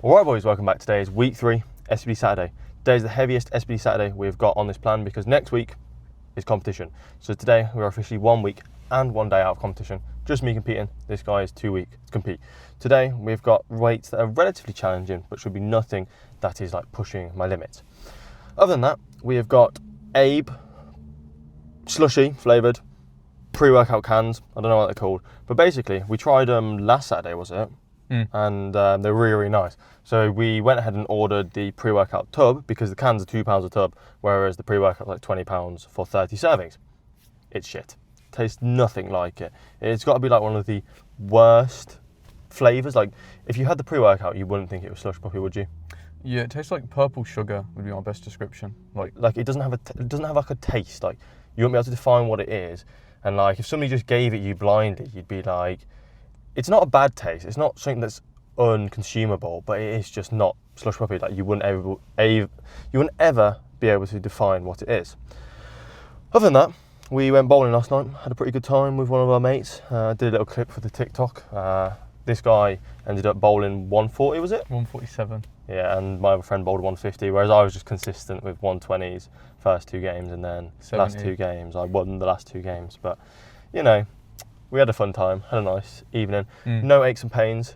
Alright boys, welcome back. Today is week 3, SBD Saturday. Today is the heaviest SBD Saturday we've got on this plan because next week is competition. So today we're officially 1 week and 1 day out of competition. Just me competing. This guy is 2 weeks to compete. Today we've got weights that are relatively challenging but should be nothing that is like pushing my limits. Other than that, we have got Abe slushy flavoured pre-workout cans. I don't know what they're called, but basically we tried them last Saturday, was it? And they're really, really nice. So we went ahead and ordered the pre-workout tub because the cans are £2 a tub, whereas the pre-workout is like £20 for 30 servings. It's shit. Tastes nothing like it. It's got to be like one of the worst flavours. Like if you had the pre-workout, you wouldn't think it was slush puppy, would you? Yeah, it tastes like purple sugar would be my best description. Like it doesn't have like a taste. Like you wouldn't be able to define what it is. And like if somebody just gave it you blindly, you'd be like, it's not a bad taste. It's not something that's unconsumable, but it is just not slush puppy. Like you wouldn't ever be able to define what it is. Other than that, we went bowling last night. Had a pretty good time with one of our mates. Did a little clip for the TikTok. This guy ended up bowling 140, was it? 147. Yeah, and my other friend bowled 150, whereas I was just consistent with 120s first 2 games, and then 70. Last 2 games. I won the last 2 games, but you know, we had a fun time, had a nice evening. No aches and pains,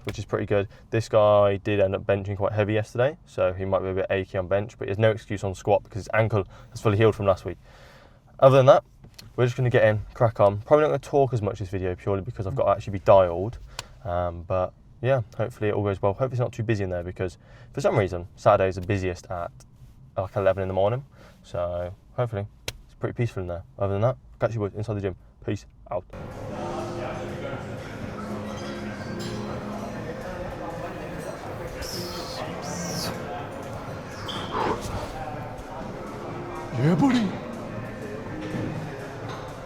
which is pretty good. This guy did end up benching quite heavy yesterday, so he might be a bit achy on bench, but he has no excuse on squat because his ankle has fully healed from last week. Other than that, we're just going to get in, crack on. Probably not going to talk as much this video purely because I've got to actually be dialed. But yeah, hopefully it all goes well. Hopefully it's not too busy in there because for some reason, Saturdays are busiest at like 11 in the morning. So hopefully it's pretty peaceful in there. Other than that, catch you boys inside the gym. Peace out. Yeah, buddy.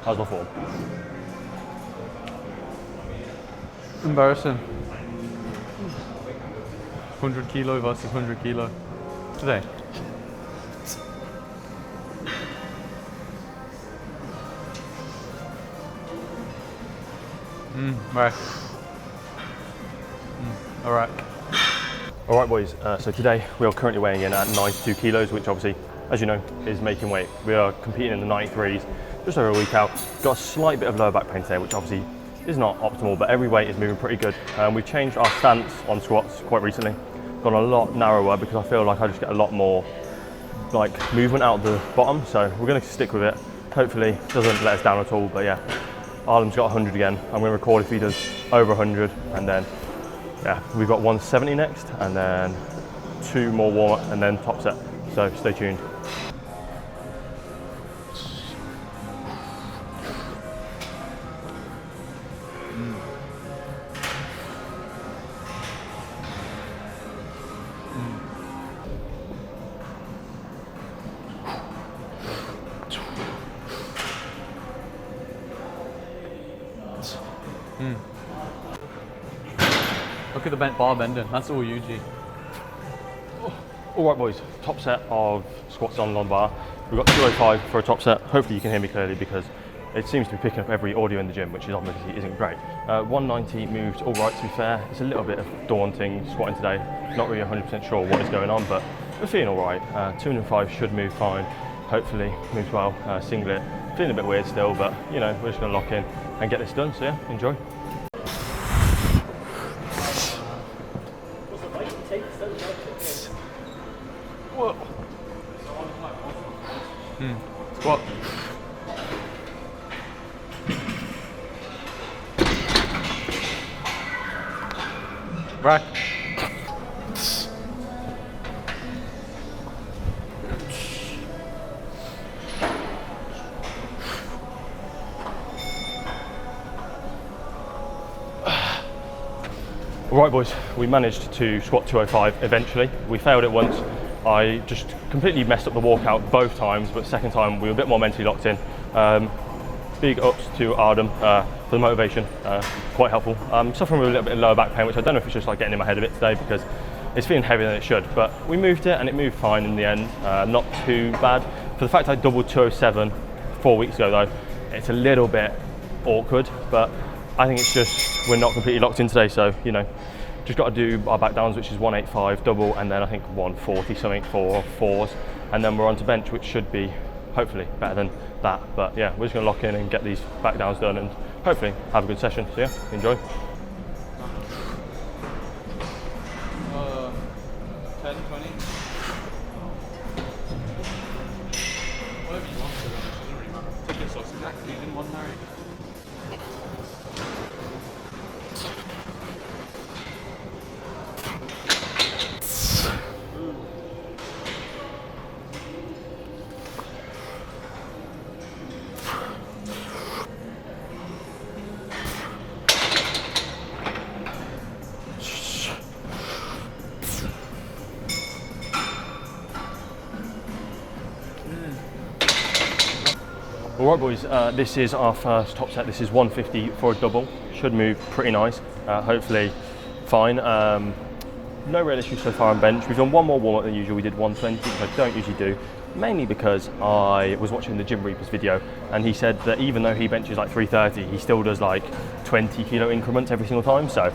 How's my form? Embarrassing. 100 kilo versus 100 kilo today. Right. All right. All right, boys. So today we are currently weighing in at 92 kilos, which obviously, as you know, is making weight. We are competing in the 93s, just over a week out. Got a slight bit of lower back pain today, which obviously is not optimal, but every weight is moving pretty good. We've changed our stance on squats quite recently. Gone a lot narrower because I feel like I just get a lot more like movement out the bottom. So we're going to stick with it. Hopefully it doesn't let us down at all, but yeah. Arlem's got 100 again. I'm going to record if he does over 100, and then yeah, we've got 170 next, and then 2 more warm up, and then top set. So stay tuned. Look at the bent bar bending. That's all you, G. All right, boys. Top set of squats on long bar. We've got 205 for a top set. Hopefully you can hear me clearly because it seems to be picking up every audio in the gym, which is obviously isn't great. 190 moved all right, to be fair. It's a little bit daunting squatting today. Not really 100% sure what is going on, but we're feeling all right. 205 should move fine. Hopefully moves well. Singlet, feeling a bit weird still, but you know, we're just gonna lock in and get this done. So yeah, enjoy. Whoa. Squat. Rack. All right, boys, we managed to squat 205 eventually. We failed it once. I just completely messed up the walkout both times, but second time we were a bit more mentally locked in. Big ups to Arden for the motivation, quite helpful. I'm suffering with a little bit of lower back pain, which I don't know if it's just like getting in my head a bit today because it's feeling heavier than it should, but we moved it and it moved fine in the end, not too bad. For the fact I doubled 207 4 weeks ago though, it's a little bit awkward, but I think it's just we're not completely locked in today, so you know, Just got to do our back downs, which is 185 double, and then I think 140 something for fours, and then we're on to bench, which should be hopefully better than that. But yeah, we're just going to lock in and get these back downs done and hopefully have a good session. So yeah, enjoy. 10, 20. Whatever you want to, it doesn't really matter. Take this off exactly in one Harry. Alright boys, this is our first top set. This is 150 for a double. Should move pretty nice, hopefully fine. No real issues so far on bench. We've done one more warm up than usual. We did 120, which I don't usually do, mainly because I was watching the Gym Reapers video and he said that even though he benches like 330, he still does like 20 kilo increments every single time. So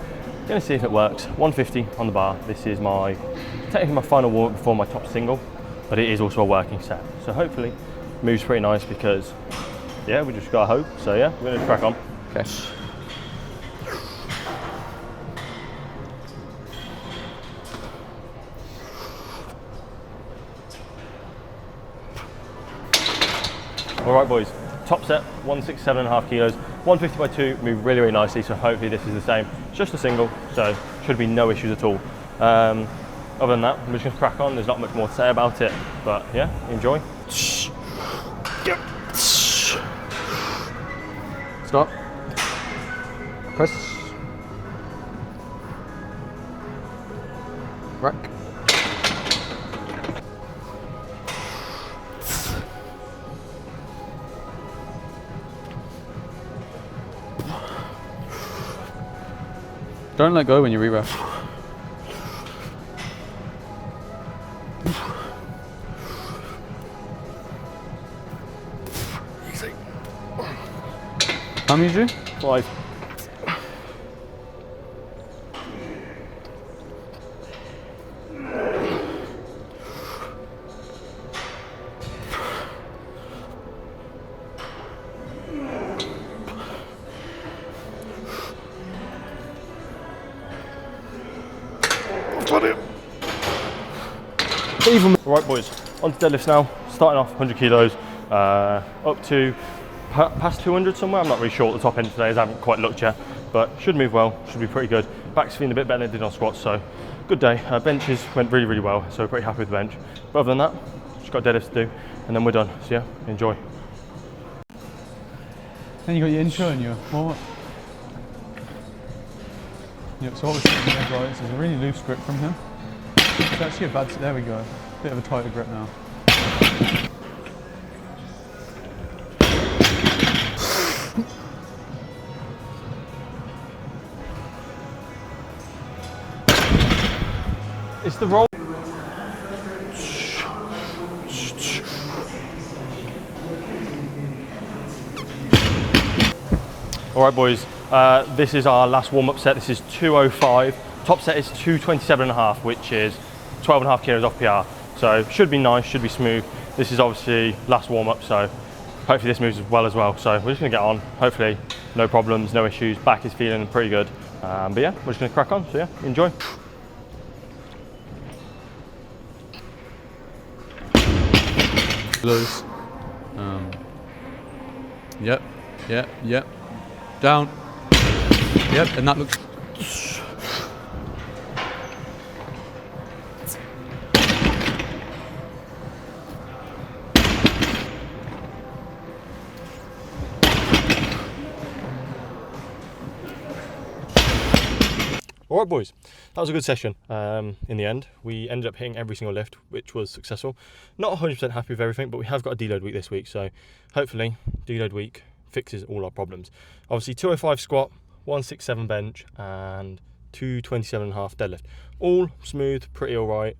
gonna see if it works. 150 on the bar. This is technically my final warm up before my top single, but it is also a working set. So hopefully moves pretty nice because yeah, we just gotta hope. So yeah, we're gonna crack on. Okay. All right boys, top set, 167.5 kilos, 150 by 2, move really, really nicely. So hopefully this is the same, just a single, so should be no issues at all. Other than that, I'm just gonna crack on. There's not much more to say about it, but yeah, enjoy. Stop. Press. Rack. Don't let go when you re-rack. How many did you do? 5. Right boys, on to deadlifts now. Starting off 100 kilos, up to past 200 somewhere. I'm not really sure at the top end today as I haven't quite looked yet, but should move well, should be pretty good. Back's feeling a bit better than it did on squats, so good day. Benches went really, really well, so pretty happy with the bench. But other than that, just got deadlifts to do, and then we're done. So yeah, enjoy. Then you got your intro and your warm-up. Yep, so what we're seeing here guys is a really loose grip from him. It's actually a bad, there we go. Bit of a tighter grip now. It's the roll. All right, boys. This is our last warm-up set. This is 205. Top set is 227.5, which is 12.5 kilos off PR. So should be nice, should be smooth. This is obviously last warm-up, so hopefully this moves well as well. So we're just gonna get on. Hopefully no problems, no issues. Back is feeling pretty good. But yeah, we're just gonna crack on. So yeah, enjoy. Loose. Yep. Down. Yep, and that looks. All right, boys, that was a good session. In the end, we ended up hitting every single lift, which was successful. Not 100% happy with everything, but we have got a deload week this week, so hopefully deload week fixes all our problems. Obviously 205 squat, 167 bench, and 227.5 deadlift. All smooth, pretty all right.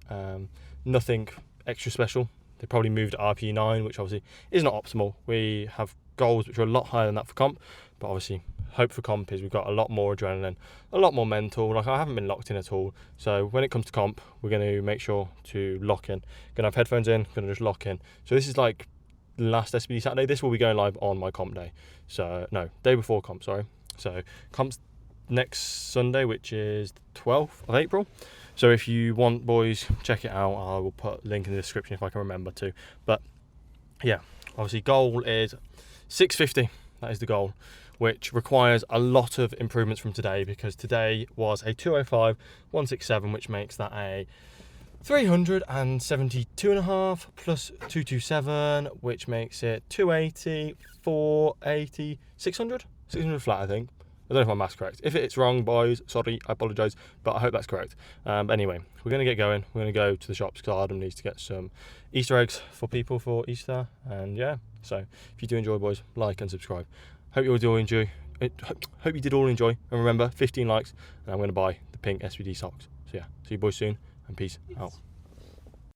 Nothing extra special. They probably moved RPE 9, which obviously is not optimal. We have goals which are a lot higher than that for comp, but obviously hope for comp is we've got a lot more adrenaline, a lot more mental. Like, I haven't been locked in at all. So when it comes to comp, we're going to make sure to lock in. Going to have headphones in, going to just lock in. So this is like last SBD Saturday. This will be going live on my comp day. So no, day before comp, sorry. So comp's next Sunday, which is the 12th of April. So if you want, boys, check it out. I will put a link in the description if I can remember to. But yeah, obviously goal is 650. That is the goal, which requires a lot of improvements from today, because today was a 205.167, which makes that a 372.5 plus 227, which makes it 280, 480, 600 flat, I think. I don't know if my math's correct. If it's wrong, boys, sorry, I apologise, but I hope that's correct. But anyway, we're going to get going. We're going to go to the shops because Adam needs to get some Easter eggs for people for Easter. And yeah, so if you do enjoy, boys, like and subscribe. Hope you all do enjoy. Hope you did all enjoy. And remember, 15 likes, and I'm going to buy the pink SBD socks. So yeah, see you boys soon, and peace out.